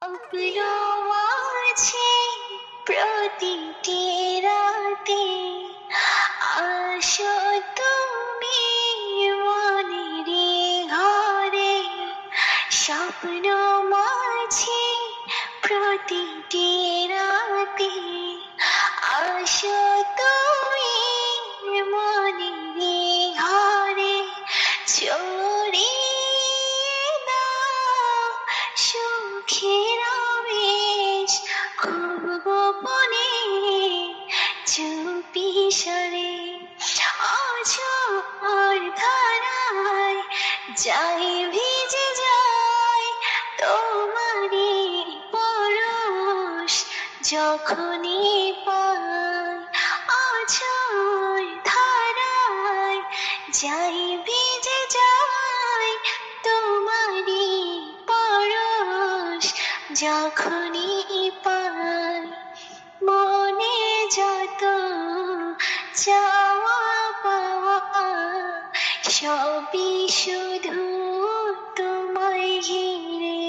স্বপ্ন আছে প্রতিটি রাতে, আসো তুমি মনের ঘরে। স্বপ্ন আছে প্রতিটি রাতে, আসো তুমি মনের ঘরে। ছড়িয়ে দাও সুখের আবেশ, খুব গোপনে চুপি সরে। আছোর ধারায় যাই ভিজে যায় তোমারই পরশ যখনই পাই। আছোর ধারায় যাই ভিজে যায় তোমারই পরশ যখনই পাই। মনে যত চাওয়া পাওয়া সবই শুধু তোমায় ঘিরে।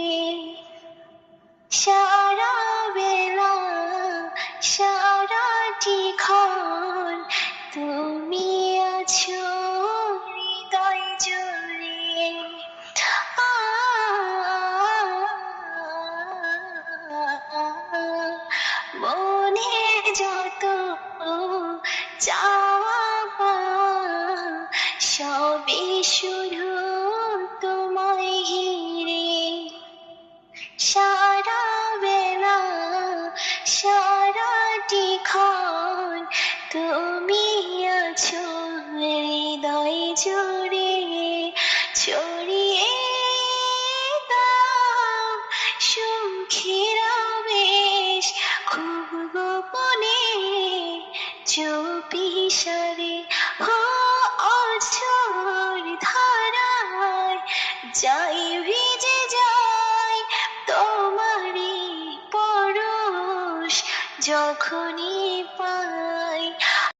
সারা বেলা সারাটি ক্ষণ তুমি আছো হৃদয় জুড়ে। মনে যত চাওয়া পাওয়া সবই শুধু তোমায় ঘিরে। সারা বেলা সারাটি ক্ষণ তুমি আছো হৃদয় জুড়ে। ছড়িয়ে দাও সুখের আবেশ, খুব গোপনে চুপি সরে। অঝোর ধারায় যাই ভিজে যায় তোমারই পরশ যখনই পাই।